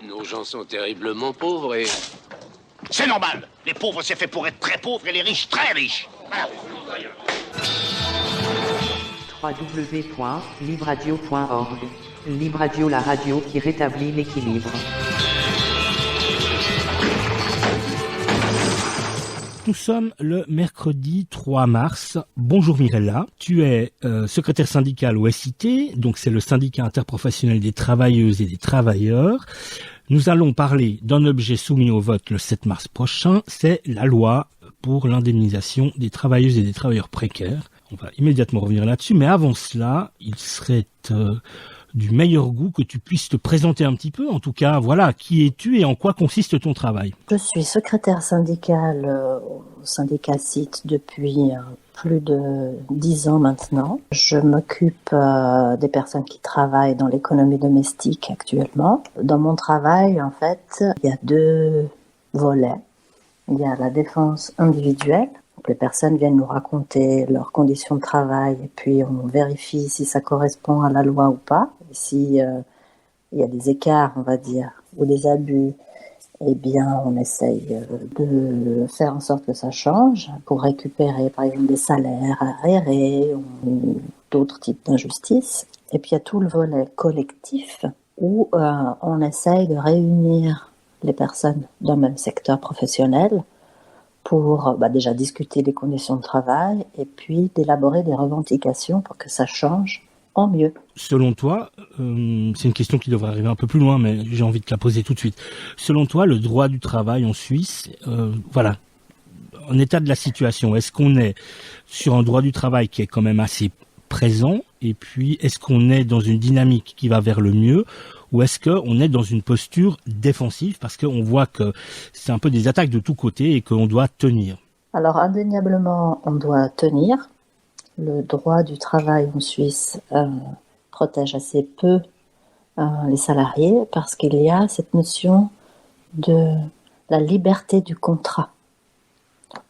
Nos gens sont terriblement pauvres et... C'est normal. Les pauvres, c'est fait pour être très pauvres et les riches, très riches. Voilà. www.libradio.org. Libradio, la radio qui rétablit l'équilibre. Nous sommes le mercredi 3 mars. Bonjour Mirella, tu es secrétaire syndicale au SIT, donc c'est le syndicat interprofessionnel des travailleuses et des travailleurs. Nous allons parler d'un objet soumis au vote le 7 mars prochain, c'est la loi pour l'indemnisation des travailleuses et des travailleurs précaires. On va immédiatement revenir là-dessus, mais avant cela, il serait du meilleur goût que tu puisses te présenter un petit peu. En tout cas, voilà, qui es-tu et en quoi consiste ton travail? Je suis secrétaire syndicale au syndicat SIT depuis plus de 10 ans maintenant. Je m'occupe des personnes qui travaillent dans l'économie domestique actuellement. Dans mon travail, en fait, il y a 2 volets. Il y a la défense individuelle. Donc, les personnes viennent nous raconter leurs conditions de travail et puis on vérifie si ça correspond à la loi ou pas. Si il y a des écarts, on va dire, ou des abus, eh bien, on essaye de faire en sorte que ça change pour récupérer, par exemple, des salaires arriérés ou d'autres types d'injustices. Et puis, il y a tout le volet collectif où on essaye de réunir les personnes d'un même secteur professionnel pour déjà discuter des conditions de travail et puis d'élaborer des revendications pour que ça change en mieux. Selon toi, c'est une question qui devrait arriver un peu plus loin, mais j'ai envie de te la poser tout de suite. Selon toi, le droit du travail en Suisse, voilà, en état de la situation, est-ce qu'on est sur un droit du travail qui est quand même assez présent, et puis est-ce qu'on est dans une dynamique qui va vers le mieux, ou est-ce qu'on est dans une posture défensive, parce qu'on voit que c'est un peu des attaques de tous côtés et qu'on doit tenir? Alors indéniablement, on doit tenir. Le droit du travail en Suisse protège assez peu les salariés parce qu'il y a cette notion de la liberté du contrat.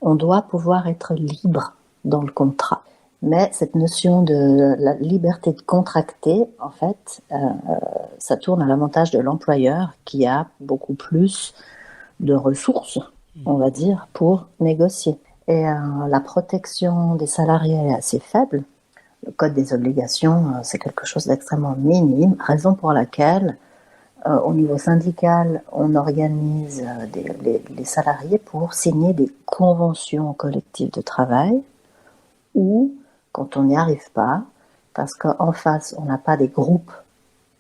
On doit pouvoir être libre dans le contrat. Mais cette notion de la liberté de contracter, en fait, ça tourne à l'avantage de l'employeur qui a beaucoup plus de ressources, on va dire, pour négocier. Et la protection des salariés est assez faible. Le code des obligations, c'est quelque chose d'extrêmement minime, raison pour laquelle, au niveau syndical, on organise les salariés pour signer des conventions collectives de travail ou, quand on n'y arrive pas, parce qu'en face, on n'a pas des groupes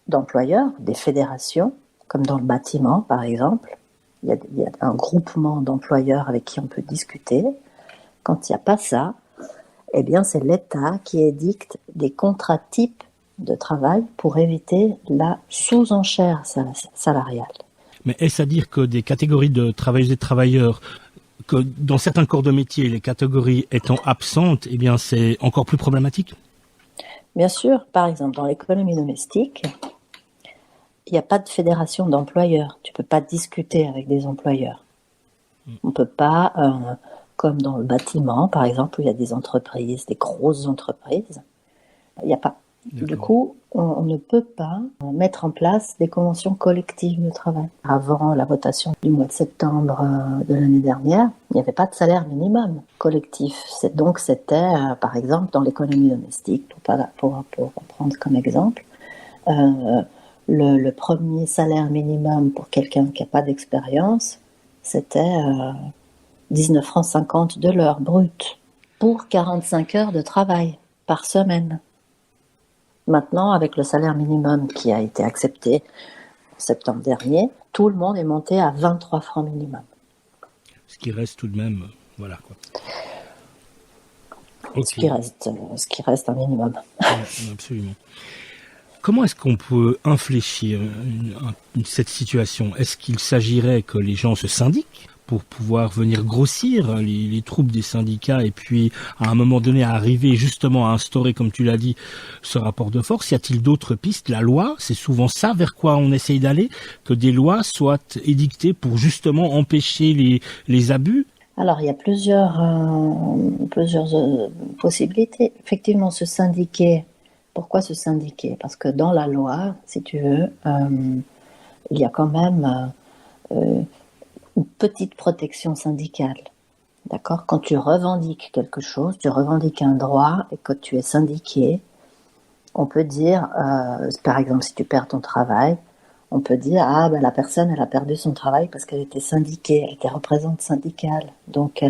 d'employeurs, des fédérations, comme dans le bâtiment, par exemple. Il y a un groupement d'employeurs avec qui on peut discuter. Quand il n'y a pas ça, eh bien, c'est l'État qui édicte des contrats types de travail pour éviter la sous-enchère salariale. Mais est-ce à dire que des catégories de travailleuses et de travailleurs, que dans certains corps de métier, les catégories étant absentes, eh bien, c'est encore plus problématique? Bien sûr, par exemple, dans l'économie domestique, il n'y a pas de fédération d'employeurs. Tu ne peux pas discuter avec des employeurs. On ne peut pas, comme dans le bâtiment, par exemple, où il y a des entreprises, des grosses entreprises, il n'y a pas. D'accord. Du coup, on ne peut pas mettre en place des conventions collectives de travail. Avant la votation du mois de septembre de l'année dernière, il n'y avait pas de salaire minimum collectif. C'était, par exemple, dans l'économie domestique, pour prendre comme exemple, le premier salaire minimum pour quelqu'un qui n'a pas d'expérience, c'était 19,50 francs de l'heure brute pour 45 heures de travail par semaine. Maintenant, avec le salaire minimum qui a été accepté en septembre dernier, tout le monde est monté à 23 francs minimum. Ce qui reste tout de même, voilà quoi. Okay. Ce qui reste un minimum. Oui, absolument. Comment est-ce qu'on peut infléchir cette situation? Est-ce qu'il s'agirait que les gens se syndiquent pour pouvoir venir grossir les troupes des syndicats et puis à un moment donné arriver justement à instaurer, comme tu l'as dit, ce rapport de force? Y a-t-il d'autres pistes? La loi, c'est souvent ça vers quoi on essaye d'aller, que des lois soient édictées pour justement empêcher les abus? Alors, il y a plusieurs possibilités. Effectivement, se syndiquer. Pourquoi se syndiquer? Parce que dans la loi, si tu veux, il y a quand même une petite protection syndicale. D'accord ? Quand tu revendiques quelque chose, tu revendiques un droit et que tu es syndiqué, on peut dire, par exemple, si tu perds ton travail, on peut dire, la personne, elle a perdu son travail parce qu'elle était syndiquée, elle était représentante syndicale. Donc,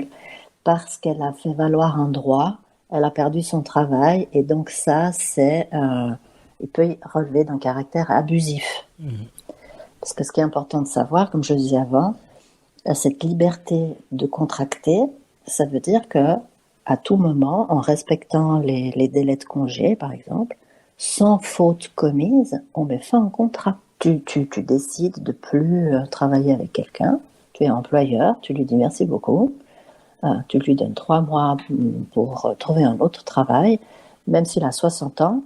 parce qu'elle a fait valoir un droit, elle a perdu son travail, et donc ça, il peut relever d'un caractère abusif. Parce que ce qui est important de savoir, comme je le disais avant, cette liberté de contracter, ça veut dire que à tout moment, en respectant les délais de congé, par exemple, sans faute commise, on met fin au contrat. Tu décides de plus travailler avec quelqu'un, tu es employeur, tu lui dis merci beaucoup, tu lui donnes 3 mois pour trouver un autre travail, même s'il a 60 ans,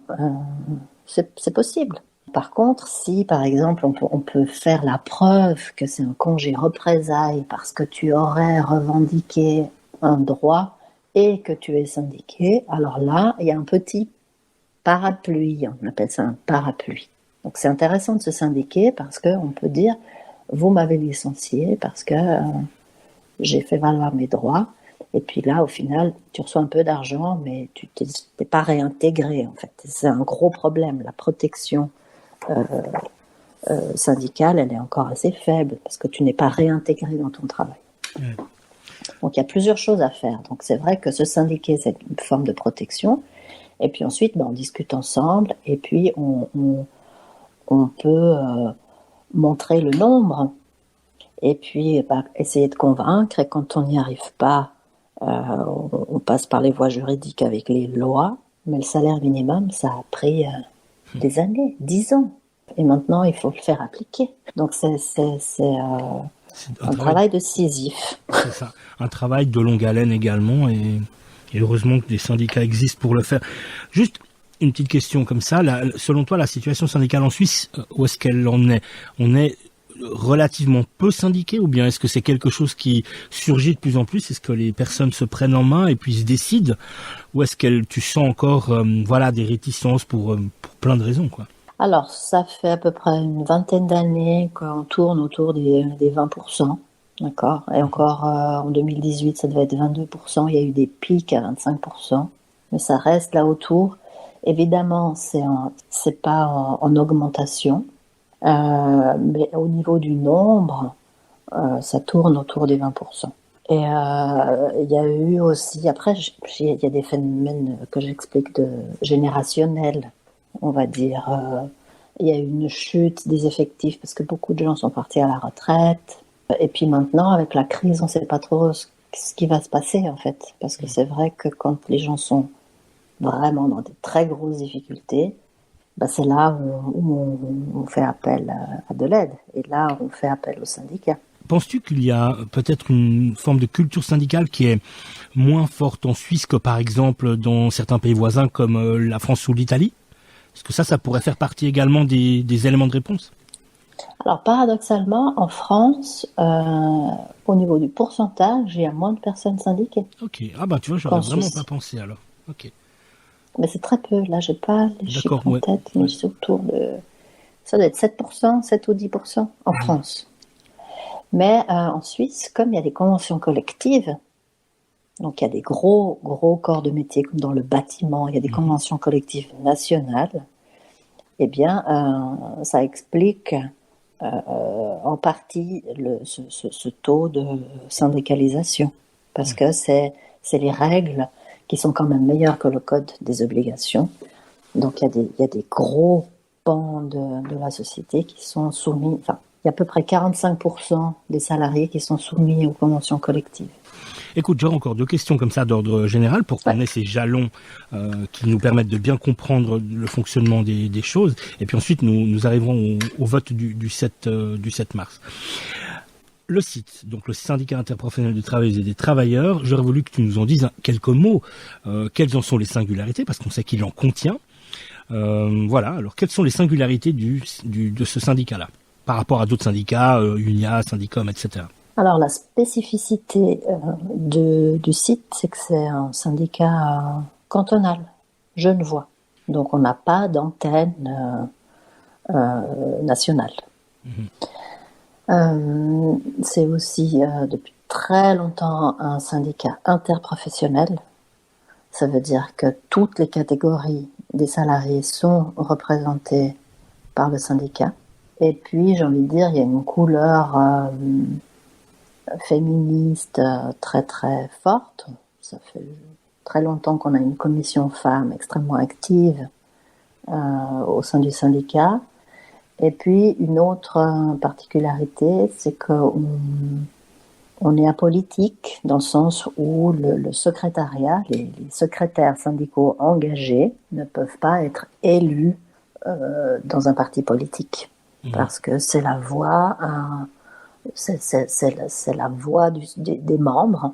c'est possible. Par contre, si par exemple on peut faire la preuve que c'est un congé représailles parce que tu aurais revendiqué un droit et que tu es syndiqué, alors là, il y a un petit parapluie, on appelle ça un parapluie. Donc c'est intéressant de se syndiquer parce qu'on peut dire, vous m'avez licencié parce que j'ai fait valoir mes droits, et puis là, au final, tu reçois un peu d'argent, mais tu t'es pas réintégré, en fait. C'est un gros problème. La protection syndicale, elle est encore assez faible, parce que tu n'es pas réintégré dans ton travail. Donc, il y a plusieurs choses à faire. Donc, c'est vrai que se syndiquer, c'est une forme de protection. Et puis ensuite, on discute ensemble, et puis on peut montrer le nombre, et puis essayer de convaincre, et quand on n'y arrive pas, on passe par les voies juridiques avec les lois, mais le salaire minimum, ça a pris des années, 10 ans. Et maintenant, il faut le faire appliquer. Donc, c'est un travail de Sisyphe. C'est ça, un travail de longue haleine également, et heureusement que des syndicats existent pour le faire. Juste une petite question comme ça, selon toi, la situation syndicale en Suisse, où est-ce qu'elle en est ? On est relativement peu syndiqués, ou bien est-ce que c'est quelque chose qui surgit de plus en plus ? Est-ce que les personnes se prennent en main et puis se décident, ou est-ce que tu sens encore des réticences pour plein de raisons, quoi ? Alors, ça fait à peu près une vingtaine d'années qu'on tourne autour des 20%, d'accord ? Et encore en 2018, ça devait être 22%, il y a eu des pics à 25%, mais ça reste là autour. Évidemment, c'est pas en augmentation, mais au niveau du nombre, ça tourne autour des 20%. Et il y a eu aussi, après, il y a des phénomènes que j'explique générationnels, on va dire. Il y a eu une chute des effectifs parce que beaucoup de gens sont partis à la retraite. Et puis maintenant, avec la crise, on ne sait pas trop ce qui va se passer, en fait. Parce que c'est vrai que quand les gens sont vraiment dans des très grosses difficultés, c'est là où on fait appel à de l'aide. Et là, on fait appel aux syndicats. Penses-tu qu'il y a peut-être une forme de culture syndicale qui est moins forte en Suisse que par exemple dans certains pays voisins comme la France ou l'Italie ? Est-ce que ça pourrait faire partie également des éléments de réponse ? Alors paradoxalement, en France, au niveau du pourcentage, il y a moins de personnes syndiquées. Ok, tu vois, j'aurais vraiment pas pensé alors. Ok. Mais c'est très peu, là j'ai pas les chiffres en tête, mais c'est autour de... Ça doit être 7%, 7 ou 10% en France. Mais en Suisse, comme il y a des conventions collectives, donc il y a des gros corps de métier comme dans le bâtiment, il y a des conventions collectives nationales, eh bien ça explique en partie ce taux de syndicalisation. Parce que c'est les règles qui sont quand même meilleures que le code des obligations. Donc il y a des gros pans de la société qui sont soumis, enfin il y a à peu près 45% des salariés qui sont soumis aux conventions collectives. Écoute, j'aurais encore 2 questions comme ça d'ordre général pour qu'on ait ces jalons qui nous permettent de bien comprendre le fonctionnement des choses. Et puis ensuite, nous arriverons au vote du 7 mars. Le CIT, donc le syndicat interprofessionnel des travailleuses et des travailleurs, j'aurais voulu que tu nous en dises quelques mots. Quelles en sont les singularités, parce qu'on sait qu'il en contient. Alors quelles sont les singularités de ce syndicat-là par rapport à d'autres syndicats, UNIA, Syndicom, etc. Alors la spécificité du CIT, c'est que c'est un syndicat cantonal, genevois. Donc on n'a pas d'antenne nationale. C'est aussi depuis très longtemps un syndicat interprofessionnel. Ça veut dire que toutes les catégories des salariés sont représentées par le syndicat. Et puis, j'ai envie de dire, il y a une couleur féministe très très forte. Ça fait très longtemps qu'on a une commission femmes extrêmement active au sein du syndicat. Et puis, une autre particularité, c'est qu'on est apolitique dans le sens où le secrétariat, les secrétaires syndicaux engagés ne peuvent pas être élus dans un parti politique. Parce que c'est la voix, c'est la voix des membres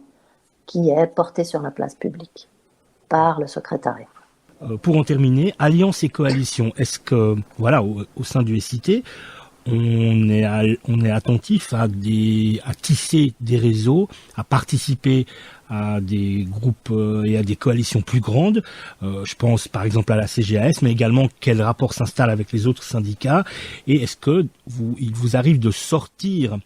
qui est portée sur la place publique par le secrétariat. Pour en terminer, alliance et coalition, est-ce que, voilà, au sein du SIT, on est attentif à tisser des réseaux, à participer à des groupes et à des coalitions plus grandes. Je pense par exemple à la CGAS, mais également quel rapport s'installe avec les autres syndicats, et est-ce que il vous arrive de sortir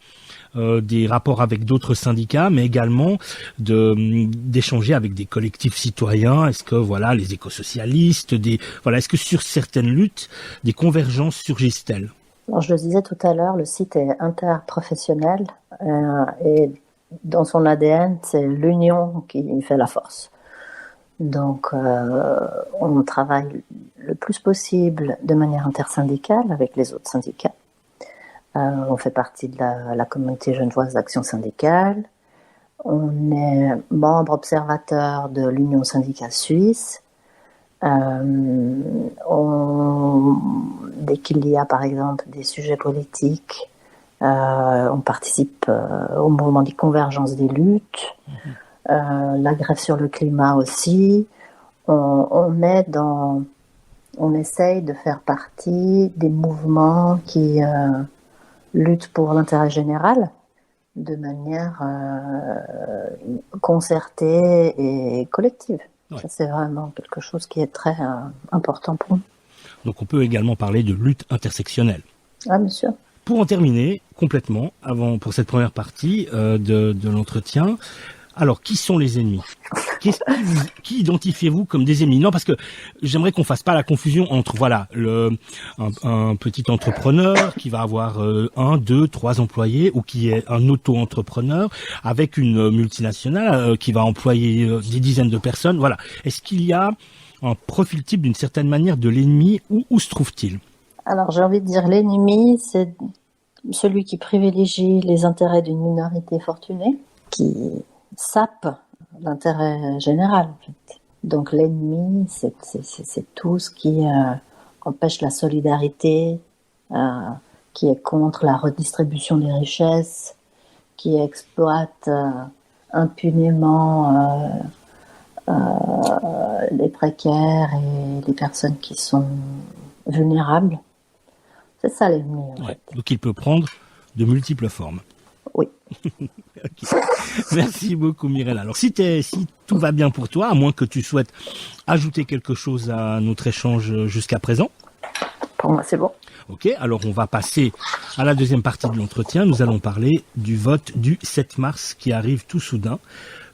des rapports avec d'autres syndicats, mais également d'échanger avec des collectifs citoyens. Est-ce que voilà, les écosocialistes, est-ce que sur certaines luttes, des convergences surgissent-elles? Alors, je le disais tout à l'heure, le site est interprofessionnel et dans son ADN, c'est l'union qui fait la force. Donc, on travaille le plus possible de manière intersyndicale avec les autres syndicats. On fait partie de la communauté genevoise d'action syndicale. On est membre observateur de l'Union syndicale suisse. Dès qu'il y a, par exemple, des sujets politiques, on participe au mouvement des convergences des luttes. La grève sur le climat aussi. On essaye de faire partie des mouvements qui luttent pour l'intérêt général de manière concertée et collective. Ouais. Ça, c'est vraiment quelque chose qui est très important pour nous. Donc on peut également parler de lutte intersectionnelle. Ah, bien sûr. Pour en terminer complètement, pour cette première partie de l'entretien, alors qui sont les ennemis? Qui identifiez-vous comme des ennemis? Non, parce que j'aimerais qu'on fasse pas la confusion entre un petit entrepreneur qui va avoir 1, 2, 3 employés, ou qui est un auto-entrepreneur avec une multinationale qui va employer des dizaines de personnes. Voilà. Est-ce qu'il y a un profil type d'une certaine manière de l'ennemi? Où se trouve-t-il? Alors j'ai envie de dire l'ennemi, c'est celui qui privilégie les intérêts d'une minorité fortunée, qui sape l'intérêt général, en fait. Donc l'ennemi, c'est tout ce qui empêche la solidarité, qui est contre la redistribution des richesses, qui exploite impunément les précaires et les personnes qui sont vulnérables. C'est ça l'ennemi, en fait. Donc il peut prendre de multiples formes. Oui. Okay. Merci beaucoup Mirella. Alors si tout va bien pour toi, à moins que tu souhaites ajouter quelque chose à notre échange jusqu'à présent. Pour moi c'est bon. Ok, alors on va passer à la deuxième partie de l'entretien. Nous allons parler du vote du 7 mars qui arrive tout soudain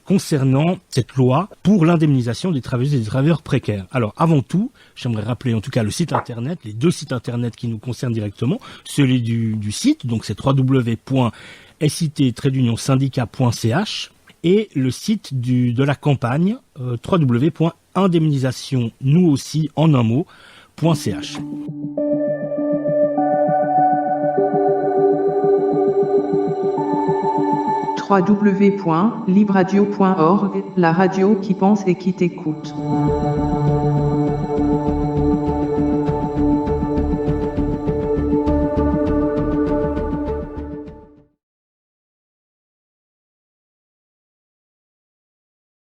concernant cette loi pour l'indemnisation des travailleuses et des travailleurs précaires. Alors avant tout, j'aimerais rappeler en tout cas le site internet, les deux sites internet qui nous concernent directement, celui du site, donc c'est www.sit-syndicat.ch, et le site de la campagne, www.indemnisation, nous aussi en un mot.ch. www.libradio.org, la radio qui pense et qui t'écoute.